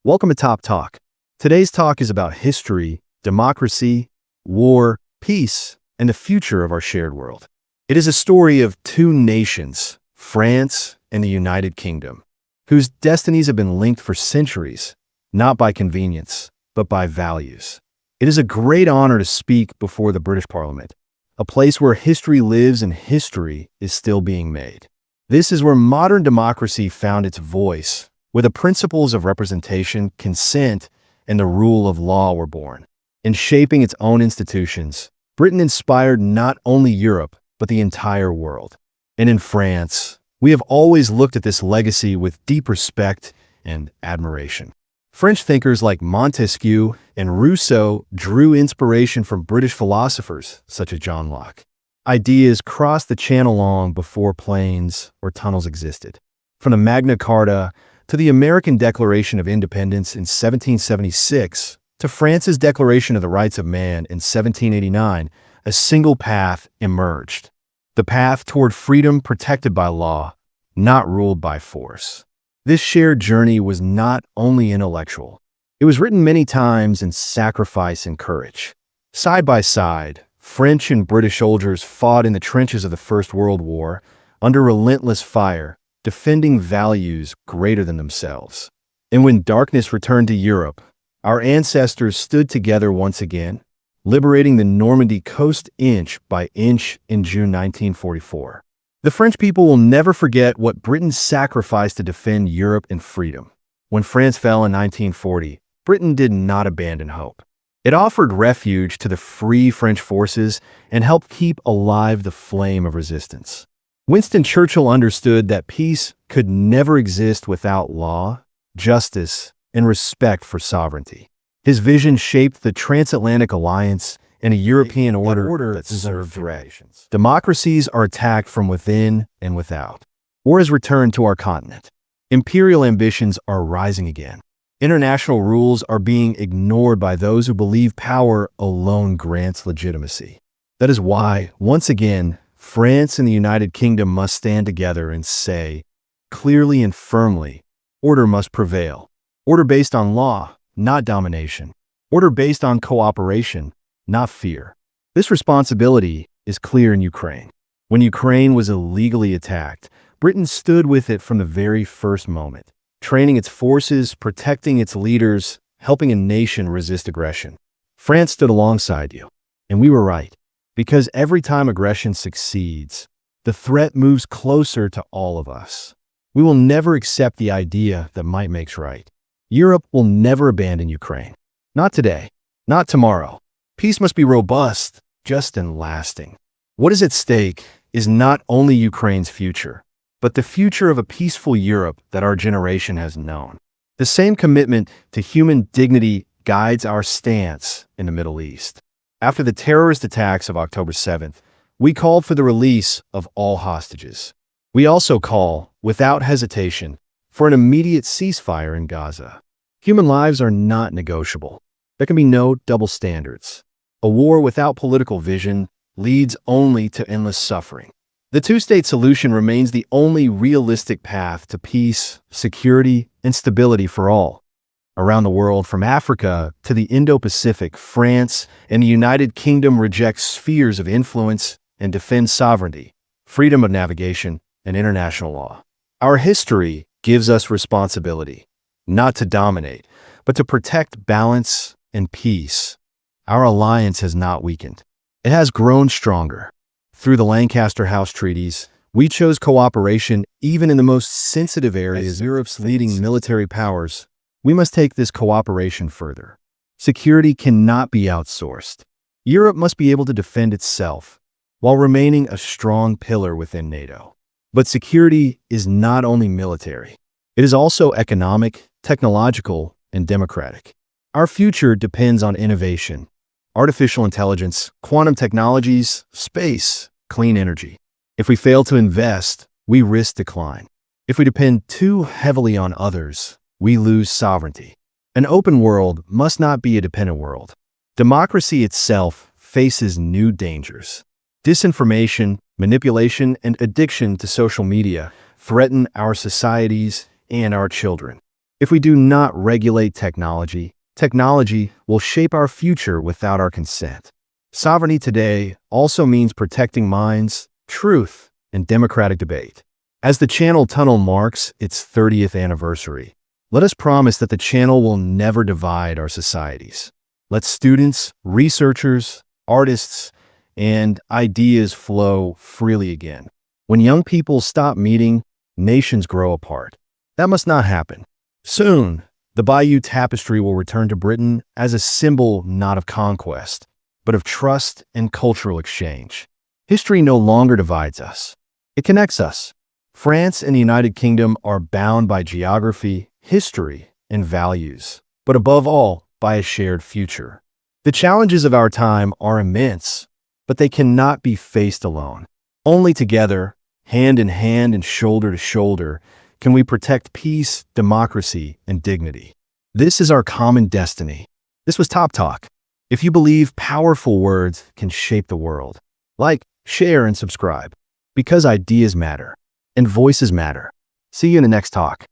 Welcome to Top Talk. Today's talk is about history, democracy, war, peace, and the future of our shared world. It is a story of two nations, France and the United Kingdom, whose destinies have been linked for centuries, not by convenience, but by values. It is a great honor to speak before the British Parliament, a place where history lives and history is still being made. This is where modern democracy found its voice, where the principles of representation, consent, and the rule of law were born. In shaping its own institutions, Britain inspired not only Europe, but the entire world. And in France, we have always looked at this legacy with deep respect and admiration. French thinkers like Montesquieu and Rousseau drew inspiration from British philosophers such as John Locke. Ideas crossed the Channel long before planes or tunnels existed. From the Magna Carta to the American Declaration of Independence in 1776 to France's Declaration of the Rights of Man in 1789, a single path emerged. The path toward freedom protected by law, not ruled by force. This shared journey was not only intellectual. It was written many times in sacrifice and courage. Side by side, French and British soldiers fought in the trenches of the First World War under relentless fire, defending values greater than themselves. And when darkness returned to Europe, our ancestors stood together once again, liberating the Normandy coast inch by inch in June 1944. The French people will never forget what Britain sacrificed to defend Europe and freedom. When France fell in 1940, Britain did not abandon hope. It offered refuge to the free French forces and helped keep alive the flame of resistance. Winston Churchill understood that peace could never exist without law, justice, and respect for sovereignty. His vision shaped the transatlantic alliance and a European order that served threats. Democracies are attacked from within and without. War has returned to our continent. Imperial ambitions are rising again. International rules are being ignored by those who believe power alone grants legitimacy. That is why, once again, France and the United Kingdom must stand together and say, clearly and firmly, order must prevail. Order based on law, not domination. Order based on cooperation, not fear. This responsibility is clear in Ukraine. When Ukraine was illegally attacked, Britain stood with it from the very first moment, training its forces, protecting its leaders, helping a nation resist aggression. France stood alongside you, and we were right. Because every time aggression succeeds, the threat moves closer to all of us. We will never accept the idea that might makes right. Europe will never abandon Ukraine. Not today, not tomorrow. Peace must be robust, just and lasting. What is at stake is not only Ukraine's future, but the future of a peaceful Europe that our generation has known. The same commitment to human dignity guides our stance in the Middle East. After the terrorist attacks of October 7th, we called for the release of all hostages. We also call, without hesitation, for an immediate ceasefire in Gaza. Human lives are not negotiable. There can be no double standards. A war without political vision leads only to endless suffering. The two-state solution remains the only realistic path to peace, security, and stability for all. Around the world, from Africa to the Indo-Pacific, France and the United Kingdom reject spheres of influence and defend sovereignty, freedom of navigation, and international law. Our history gives us responsibility, not to dominate, but to protect balance and peace. Our alliance has not weakened. It has grown stronger. Through the Lancaster House treaties, we chose cooperation even in the most sensitive areas. As Europe's leading military powers, we must take this cooperation further. Security cannot be outsourced. Europe must be able to defend itself while remaining a strong pillar within NATO. But security is not only military. It is also economic, technological, and democratic. Our future depends on innovation, artificial intelligence, quantum technologies, space, clean energy. If we fail to invest, we risk decline. If we depend too heavily on others, we lose sovereignty. An open world must not be a dependent world. Democracy itself faces new dangers. Disinformation, manipulation, and addiction to social media threaten our societies and our children. If we do not regulate technology, technology will shape our future without our consent. Sovereignty today also means protecting minds, truth, and democratic debate. As the Channel Tunnel marks its 30th anniversary, let us promise that the channel will never divide our societies. Let students, researchers, artists, and ideas flow freely again. When young people stop meeting, nations grow apart. That must not happen. Soon, the Bayeux Tapestry will return to Britain as a symbol not of conquest, but of trust and cultural exchange. History no longer divides us. It connects us. France and the United Kingdom are bound by geography, history, and values, but above all, by a shared future. The challenges of our time are immense, but they cannot be faced alone. Only together, hand in hand and shoulder to shoulder, can we protect peace, democracy, and dignity. This is our common destiny. This was Top Talk. If you believe powerful words can shape the world, like, share, and subscribe, because ideas matter and voices matter. See you in the next talk.